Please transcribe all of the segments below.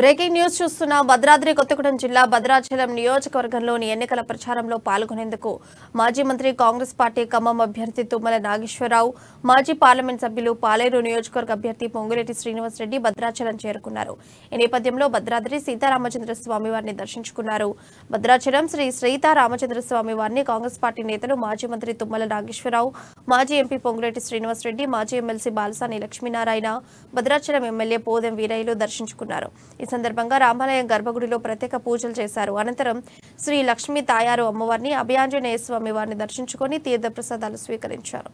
Breaking news చూస్తున్న భద్రాద్రి కొత్తగూడెం జిల్లా భద్రాచలం నియోజకవర్గంలోని ఎన్నికల ప్రచారంలో పాల్గొనేందుకు మాజీ మంత్రి కాంగ్రెస్ పార్టీ ఖమ్మం అభ్యర్థి తుమ్మల నాగేశ్వరరావు, మాజీ పార్లమెంట్ సభ్యులు పాలేరు నియోజకవర్గ అభ్యర్థి పొంగులేటి శ్రీనివాసరెడ్డి భద్రాచలం చేరుకున్నారు. ఈ నేపథ్యంలో భద్రాద్రి సీతారామచంద్ర స్వామి వారిని దర్శించుకున్నారు. భద్రాచలం శ్రీ సీతారామచంద్ర స్వామి వారిని కాంగ్రెస్ పార్టీ నేతలు మాజీ మంత్రి తుమ్మల నాగేశ్వరరావు, మాజీ ఎంపీ పొంగులేటి శ్రీనివాసరెడ్డి, మాజీ ఎమ్మెల్సీ బాలసాని లక్ష్మీనారాయణ, భద్రాచలం ఎమ్మెల్యే పోదెం వీరయ్యలు దర్శించుకున్నారు. ఈ సందర్భంగా రామాలయం గర్భగుడిలో ప్రత్యేక పూజలు చేశారు. అనంతరం శ్రీ లక్ష్మీ తాయారు అమ్మవారిని, అభయాంజనేయ స్వామి వారిని దర్శించుకొని తీర్థప్రసాదాలు స్వీకరించారు.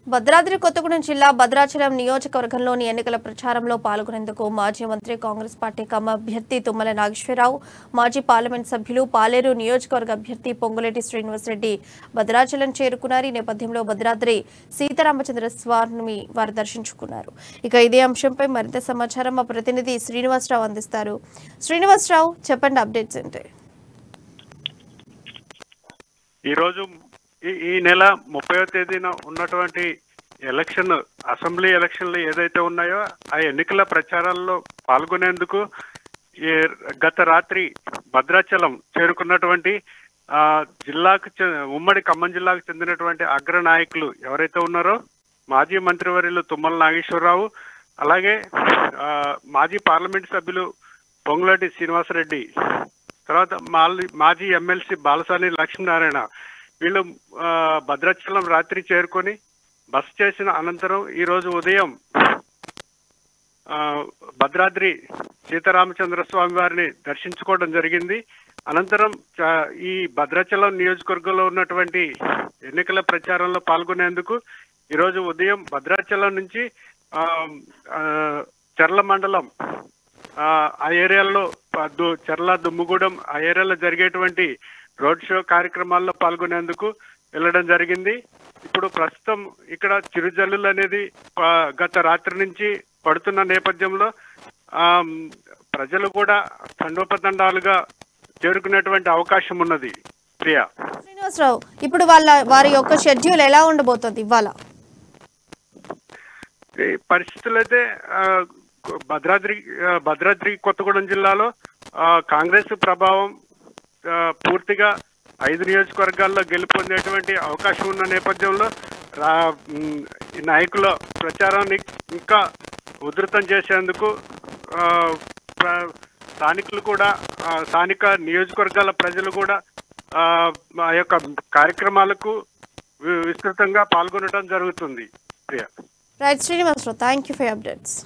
భద్రాద్రి కొత్తగూడెం జిల్లా భద్రాచలం నియోజకవర్గంలోని ఎన్నికల ప్రచారంలో పాల్గొనేందుకు మాజీ మంత్రి కాంగ్రెస్ పార్టీ ఖమ్మం అభ్యర్థి తుమ్మల నాగేశ్వరరావు, మాజీ పార్లమెంట్ సభ్యులు పాలేరు నియోజకవర్గ అభ్యర్థి పొంగులేటి శ్రీనివాసరెడ్డి భద్రాచలం చేరుకున్నారు. ఈ నేపథ్యంలో భద్రాద్రి సీతారామచంద్ర స్వామి వారు దర్శించుకున్నారు. ఇక ఇదే అంశంపై మరింత సమాచారం మా ప్రతినిధి శ్రీనివాసరావు అందిస్తారు. శ్రీనివాసరావు, చెప్పండి, అప్డేట్స్ ఏంటి? ఈరోజు ఈ నెల 30వ తేదీన ఉన్నటువంటి అసెంబ్లీ ఎలక్షన్లు ఏదైతే ఉన్నాయో ఆ ఎన్నికల ప్రచారాల్లో పాల్గొనేందుకు గత రాత్రి భద్రాచలం చేరుకున్నటువంటి ఉమ్మడి ఖమ్మం జిల్లాకు చెందినటువంటి అగ్ర నాయకులు ఎవరైతే ఉన్నారో మాజీ మంత్రివర్యులు తుమ్మల నాగేశ్వరరావు, అలాగే మాజీ పార్లమెంట్ సభ్యులు పొంగులేటి శ్రీనివాసరెడ్డి, తర్వాత మాజీ ఎమ్మెల్సీ బాలసాని లక్ష్మీనారాయణ, వీళ్ళు భద్రాచలం రాత్రి చేరుకొని బస చేసిన అనంతరం ఈరోజు ఉదయం భద్రాద్రి సీతారామచంద్ర స్వామి వారిని దర్శించుకోవడం జరిగింది. అనంతరం ఈ భద్రాచలం నియోజకవర్గంలో ఉన్నటువంటి ఎన్నికల ప్రచారంలో పాల్గొనేందుకు ఈరోజు ఉదయం భద్రాచలం నుంచి చర్ల మండలం ఆ ఏరియాలో చర్ల దుమ్ముగూడెం ఆ ఏరియాలో జరిగేటువంటి రోడ్ షో కార్యక్రమాల్లో పాల్గొనేందుకు వెళ్ళడం జరిగింది. ఇప్పుడు ప్రస్తుతం ఇక్కడ చిరుజల్లులు అనేది గత రాత్రి నుంచి పడుతున్న నేపథ్యంలో ప్రజలు కూడా తండోపతండాలుగా చేరుకునేటువంటి అవకాశం ఉన్నది. ప్రియా, శ్రీనివాసరావు, ఇప్పుడు వారి యొక్క షెడ్యూల్ ఎలా ఉండబోతోంది ఇవాళ? ఈ పరిస్థితులు అయితే భద్రాద్రి కొత్తగూడెం జిల్లాలో కాంగ్రెస్ ప్రభావం పూర్తిగా 5 నియోజకవర్గాల్లో గెలుపొందేటువంటి అవకాశం ఉన్న నేపథ్యంలో నాయకుల ప్రచారాన్ని ఇంకా ఉధృతం చేసేందుకు స్థానికులు కూడా స్థానిక నియోజకవర్గాల ప్రజలు కూడా ఆ యొక్క కార్యక్రమాలకు విస్తృతంగా పాల్గొనడం జరుగుతుంది. Priya, right Srinivasarao, thank you for updates.